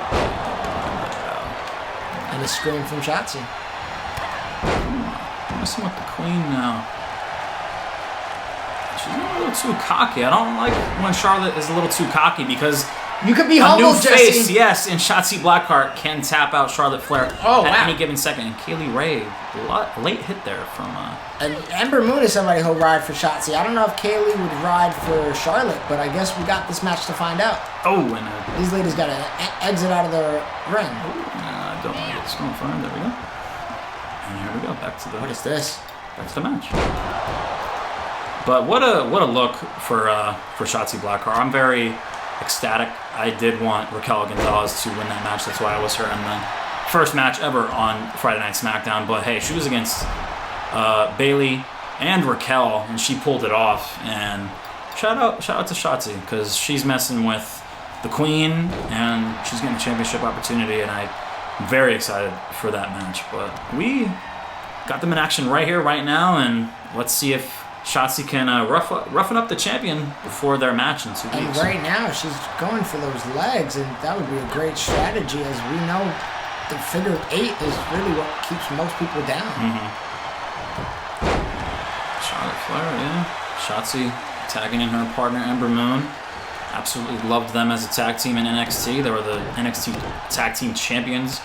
And a scream from Shotzi. I'm messing with the Queen now. She's a little too cocky. I don't like when Charlotte is a little too cocky because you could be a humble, new Jesse. face, yes, and Shotzi Blackheart can tap out Charlotte Flair at any given second. And Kaylee Ray, late hit there from. And Ember Moon is somebody who'll ride for Shotzi. I don't know if Kaylee would ride for Charlotte, but I guess we got this match to find out. Oh, and these ladies got to exit out of the ring. I don't want to get this going for him. There we go. And here we go. Back to the. What is this? Back to the match. But what a look for Shotzi Blackheart. I'm very ecstatic. I did want Raquel Gonzalez to win that match. That's why I was her in the first match ever on Friday Night SmackDown. But hey, she was against Bayley and Raquel, and she pulled it off. And shout out to Shotzi because she's messing with the Queen, and she's getting a championship opportunity. And I'm very excited for that match. But we got them in action right here, right now, and let's see if Shotzi can roughen up the champion before their match in 2 weeks. And right now, she's going for those legs, and that would be a great strategy, as we know the figure 8 is really what keeps most people down. Charlotte Flair, yeah. Shotzi tagging in her partner, Ember Moon. Absolutely loved them as a tag team in NXT. They were the NXT Tag Team Champions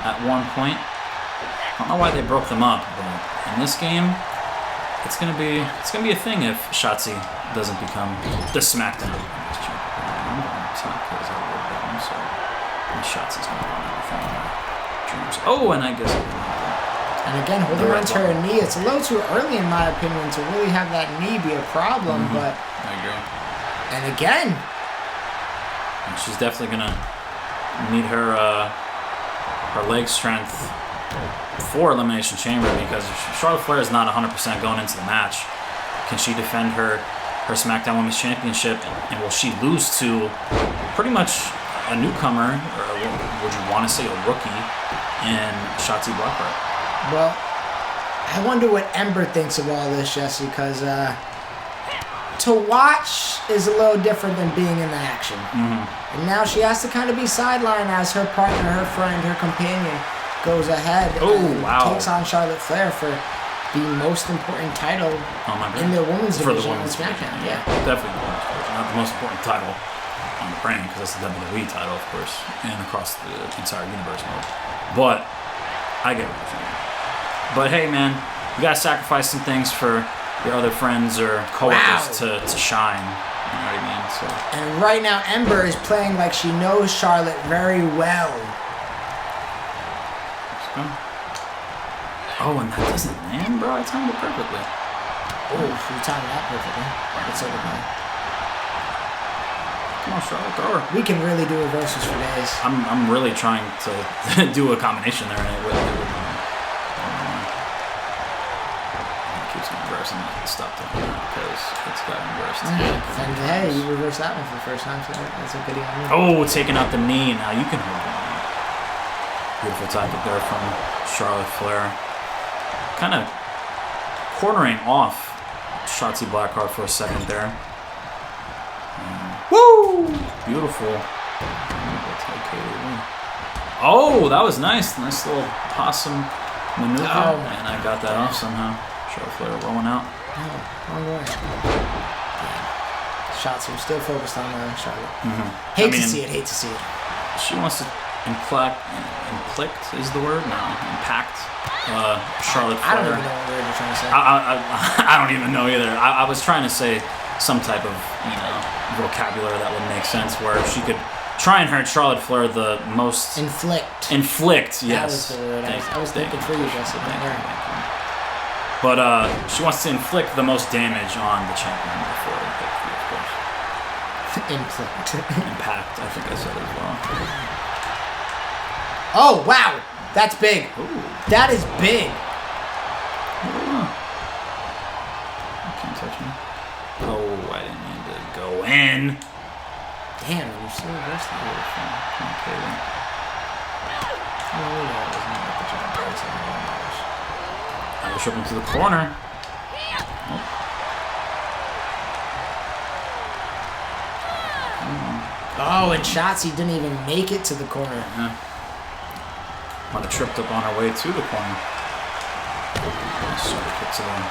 at one point. I don't know why they broke them up, but in this game, it's gonna be a thing if Shotzi doesn't become the Smackdown champion. Shotzi's gonna run everything on her dreams. Oh, and I guess. And again, holding on to her knee, it's a little too early in my opinion to really have that knee be a problem. But I agree. And again, and she's definitely gonna need her leg strength for Elimination Chamber, because Charlotte Flair is not 100% going into the match. Can she defend her SmackDown Women's Championship, and will she lose to pretty much a newcomer, or would you want to say a rookie, in Shotzi Blackheart? Well, I wonder what Ember thinks of all this, Jesse, because to watch is a little different than being in the action. And now she has to kind of be sidelined as her partner, her friend, her companion goes ahead and takes on Charlotte Flair for the most important title in the women's division on SmackDown. Yeah, definitely the women's division. Not the most important title on the brand, because that's the WWE title, of course, and across the entire universe mode. But I get what you're saying. But hey, man, you gotta sacrifice some things for your other friends or coworkers to shine. You know what I mean? So. And right now, Ember is playing like she knows Charlotte very well. Oh, and that doesn't land, bro. I timed it perfectly. Oh, you timed that perfectly. It's over now. Come on, Charlotte, throw her. We can really do reversals for days. I'm really trying to do a combination there, and it keeps me reversing it. Stop doing that because it's got reversed. And hey, you reversed that one for the first time, so that's a good idea. Oh, taking out the knee. Now you can hold it. Beautiful tactic there from Charlotte Flair. Kind of cornering off Shotzi Blackheart for a second there. Woo! Beautiful. Oh, that was nice. Nice little possum maneuver. And I got that off somehow. Charlotte Flair rolling out. Wrong way. Shotzi, we're still focused on Charlotte. Hate to see it. She wants to inflict is the word? No, impact Charlotte Flair. I don't even know what word you're trying to say. I don't even know either. I was trying to say some type of vocabulary that would make sense, where she could try and hurt Charlotte Flair the most. Inflict, yes. That was the word. I was thinking for you, Jesse. But she wants to inflict the most damage on the champion before victory, of course. Inflict. Impact, I think I said as well. Oh, wow. That's big. Ooh. That is big. I can't touch him. Oh, I didn't mean to go in. damn, you still reversed that. Okay. Oh, yeah, it wasn't like the jump breaks. I was tripping to the corner. Oh, and Shotzi didn't even make it to the corner. Yeah. Might have tripped up on her way to the corner. Super kick to the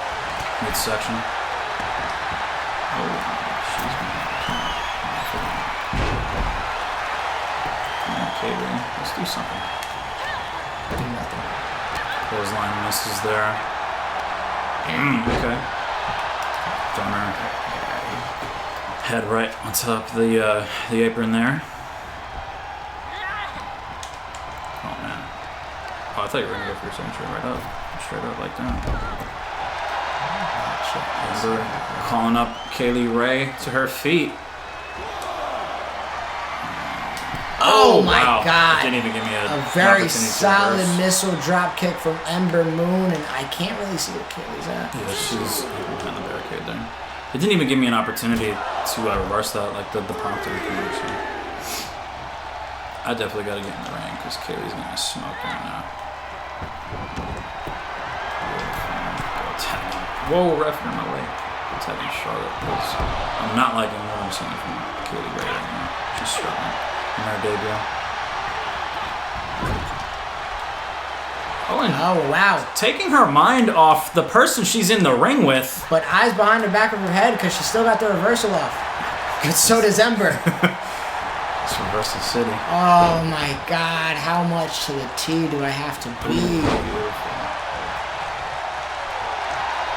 midsection. Oh, she's okay, Ray. Let's do something. Nothing. Clothesline misses there. Okay. Throwing her head right on top of the apron there. Oh man. Oh, I thought you were gonna go for your signature right up. Straight up like that. Ember calling up Kaylee Ray to her feet. Oh my wow. God! Didn't even give me a very opportunity to solid reverse. missile drop kick from Ember Moon, and I can't really see what Kaylee's at. Yeah, she's behind the barricade there. It didn't even give me an opportunity to reverse that, like the prompt everything. So I definitely got to get in the ring because Kaylee's gonna smoke right now. Whoa, ref in my way. I'm tagging Charlotte because I'm not liking what I'm seeing from Kaylee Ray right now. She's struggling in her debut. Oh, wow. Taking her mind off the person she's in the ring with. But eyes behind the back of her head because she still got the reversal off. But so does Ember. It's Reversal City. Oh my God, how much to the T do I have to be?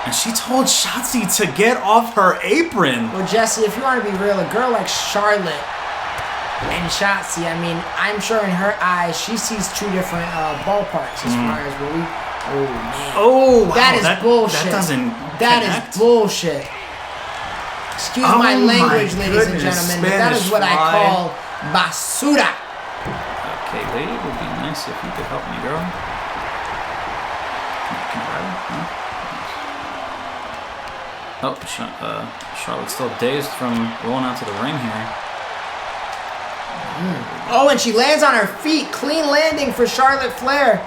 And she told Shotzi to get off her apron. Well, Jesse, if you want to be real, a girl like Charlotte and Shotzi, I mean, I'm sure in her eyes, she sees two different ballparks as far as what we... Oh, man. Oh, wow. That is bullshit. That doesn't That connect. is bullshit. Excuse my language, ladies and gentlemen, but that is what I call basura. Okay, lady, it would be nice if you could help me, girl. Can I grab her? No? Oh, Charlotte's still dazed from rolling out to the ring here. Oh, and she lands on her feet. Clean landing for Charlotte Flair.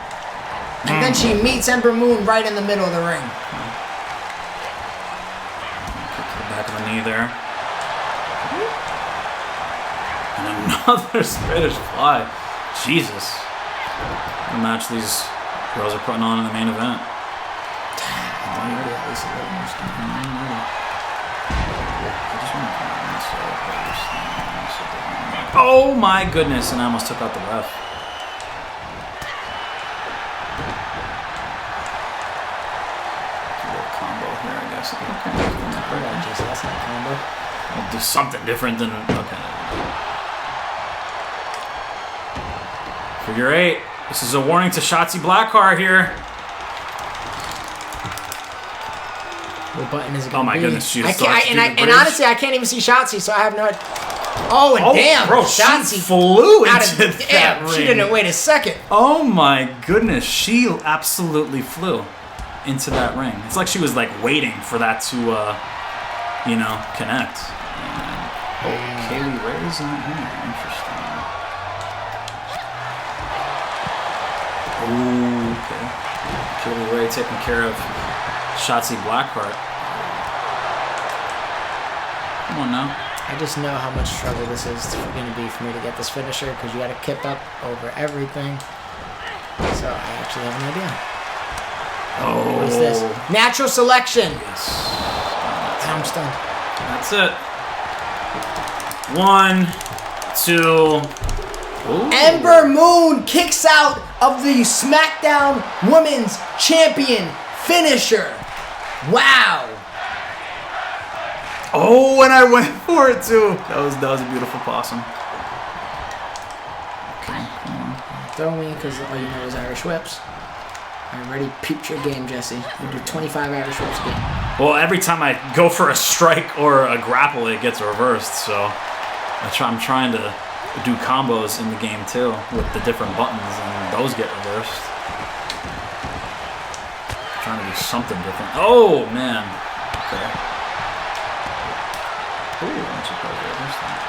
And then she meets Ember Moon right in the middle of the ring. Kick to the back of the knee there. And another Spanish fly. Jesus. The match these girls are putting on in the main event. Oh my goodness, and I almost took out the ref. A little combo here, I guess. Okay, that's not a combo. I'll do something different than... Okay. Figure 8. This is a warning to Shotzi Blackheart here. What button is it Oh going to my be? goodness, she just and honestly, I can't even see Shotzi, so I have no... Oh, and damn, bro, Shotzi she flew out into of, that damn, ring. she didn't wait a second. Oh my goodness, she absolutely flew into that ring. It's like she was like waiting for that to, you know, connect. And, Kaylee Ray's not here. Interesting. Ooh, okay. Kaylee Ray taking care of Shotzi Blackheart. Come on now. I just know how much trouble this is going to be for me to get this finisher because you got to kip up over everything. So I actually have an idea. Oh. What is this? Natural selection. Yes. I'm stunned. That's it. 1, 2. Ooh. Ember Moon kicks out of the Smackdown Women's Champion finisher. Wow. Oh, and I went for it too. That was a beautiful possum. Okay, come on. Throw me because all you know is Irish whips. I already peeped your game, Jesse. You do 25 Irish whips a game. Well, every time I go for a strike or a grapple, it gets reversed. So I'm trying to do combos in the game too with the different buttons, and those get reversed. Trying to do something different. Oh man. Okay. Ooh, I'm surprised I missed that.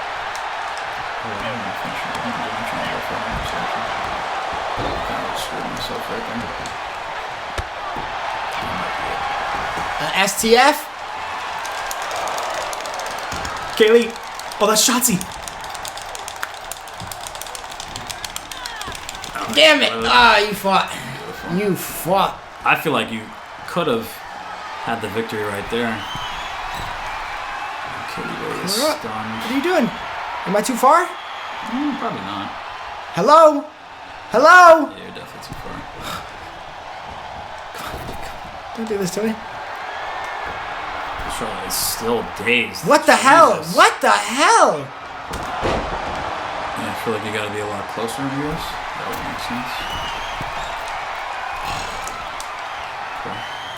STF? Kaylee! Oh, that's Shotzi! Damn it! Ah, you fought. You fought. I feel like you could have had the victory right there. Kaylee Ray is stunned. What are you doing? Am I too far? Probably not. Hello? Hello? Yeah, you're definitely too far. Don't do this to me. Charlotte is still dazed. What the Jesus. hell? What the hell? Yeah, I feel like you gotta be a lot closer in yours. That would make sense.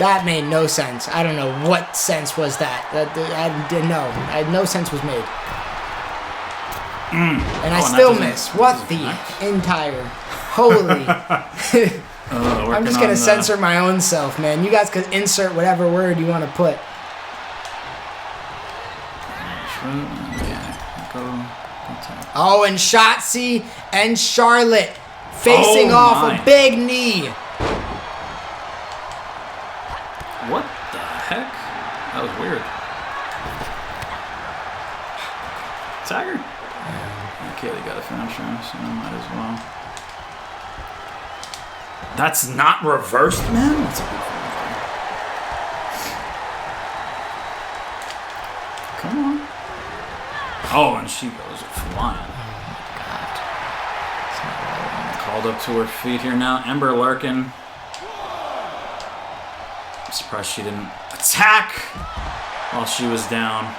That made no sense. I don't know what sense was that. I didn't know. No sense was made. And I still miss. What the entire holy. I'm just gonna censor my own self, man. You guys could insert whatever word you want to put. Oh, and Shotzi and Charlotte facing off a big knee. What the heck? That was weird. Tiger? Okay, they got a finisher, so I might as well. That's not reversed, man? That's a good finisher. Come on. Oh, and she goes flying. Oh, my God. Called up to her feet here now. Ember lurking. I'm surprised she didn't attack while she was down.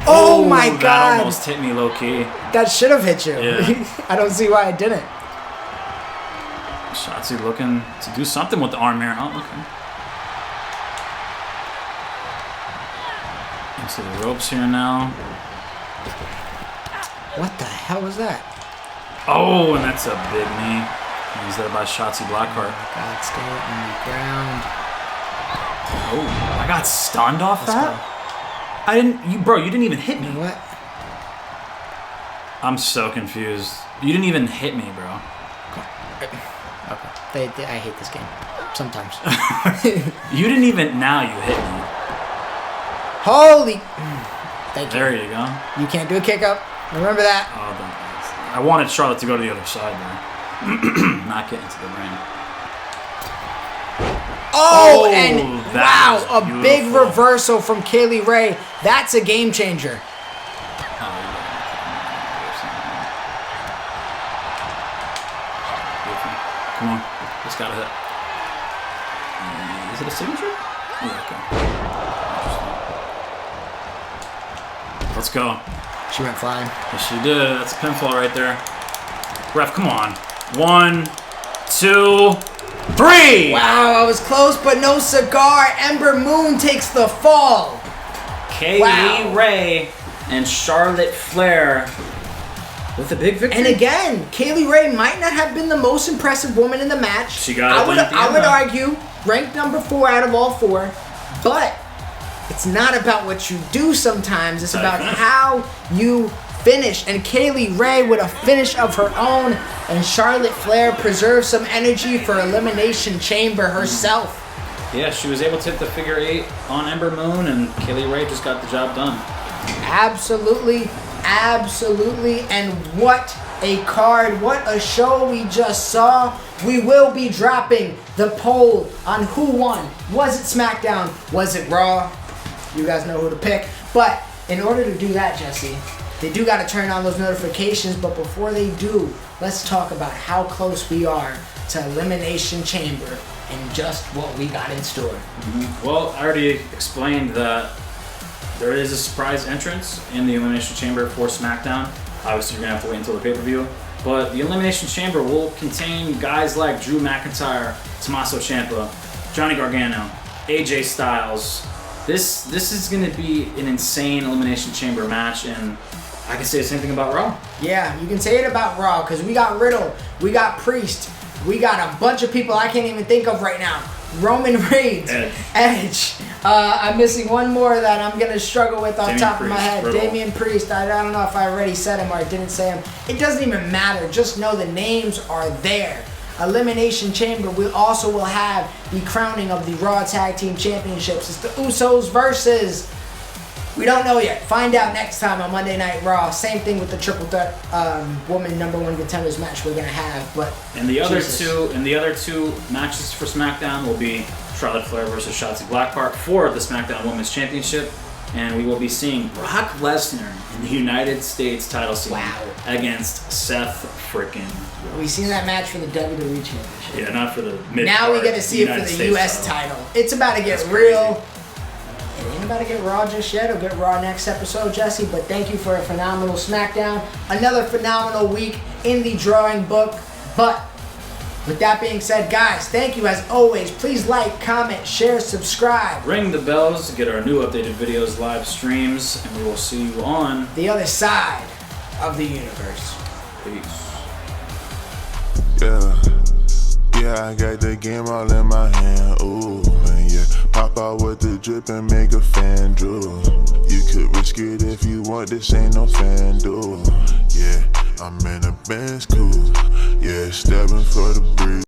Oh my God. That almost hit me low key. That should have hit you. Yeah. I don't see why it didn't. Shotzi looking to do something with the arm here. Oh, okay. Into the ropes here now. What the hell was that? Oh, and that's a big knee. He's there by Shotzi Blackheart. God, stay on the ground. Oh, I got stunned off that? Go. I didn't, you didn't even hit me. What? I'm so confused. You didn't even hit me, bro. Okay. I hate this game. Sometimes. You didn't even, now you hit me. Holy. Thank you. There you go. You can't do a kick up. Remember that. Oh, I wanted Charlotte to go to the other side there. Not get into the ring. Oh, and wow, a beautiful. big reversal from Kaylee Ray. That's a game changer. Come on, just gotta hit. Is it a signature? Yeah, okay. Let's go. She went flying. Yes, she did. That's a pinfall right there. Ref, come on. 1, 2, 3! Wow, I was close, but no cigar. Ember Moon takes the fall. Kaylee Ray and Charlotte Flair with a big victory. And again, Kaylee Ray might not have been the most impressive woman in the match. She got it. I would argue ranked number 4 out of all 4, but it's not about what you do sometimes. It's about how you finish. And Kaylee Ray with a finish of her own, and Charlotte Flair preserves some energy for Elimination Chamber herself. Yeah, she was able to hit the figure 8 on Ember Moon, and Kaylee Ray just got the job done. Absolutely, absolutely. And what a card, what a show we just saw. We will be dropping the poll on who won. Was it SmackDown? Was it Raw? You guys know who to pick. But in order to do that, Jesse, they do got to turn on those notifications. But before they do, let's talk about how close we are to Elimination Chamber and just what we got in store. Well, I already explained that there is a surprise entrance in the Elimination Chamber for SmackDown. Obviously, you're going to have to wait until the pay-per-view. But the Elimination Chamber will contain guys like Drew McIntyre, Tommaso Ciampa, Johnny Gargano, AJ Styles. This is going to be an insane Elimination Chamber match, and I can say the same thing about Raw. Yeah, you can say it about Raw, because we got Riddle, we got Priest, we got a bunch of people I can't even think of right now. Roman Reigns, Edge. I'm missing one more that I'm gonna struggle with off the top of my head. Damian Priest. I don't know if I already said him or I didn't say him. It doesn't even matter. Just know the names are there. Elimination Chamber. We also will have the crowning of the Raw Tag Team Championships. It's the Usos versus. We don't know yet. Find out next time on Monday Night Raw. Same thing with the triple threat woman #1 contenders match we're gonna have. But and the other two matches for SmackDown will be Charlotte Flair versus Shotzi Blackheart for the SmackDown Women's Championship, and we will be seeing Brock Lesnar in the United States title scene against Seth frickin'. We've seen that match for the WWE Championship. Yeah, not for the mid. Now we get to see it for the US title. It's about to get real. It ain't about to get Raw just yet. It'll get Raw next episode, Jesse. But thank you for a phenomenal SmackDown. Another phenomenal week in the drawing book. But with that being said, guys, thank you as always. Please like, comment, share, subscribe. Ring the bells to get our new updated videos, live streams, and we will see you on the other side of the universe. Peace. Yeah, I got the game all in my hand, ooh, and yeah, pop out with the drip and make a fan drool. You could risk it if you want, this ain't no fan duel. Yeah, I'm in a Benz cool, yeah, stepping for the breeze.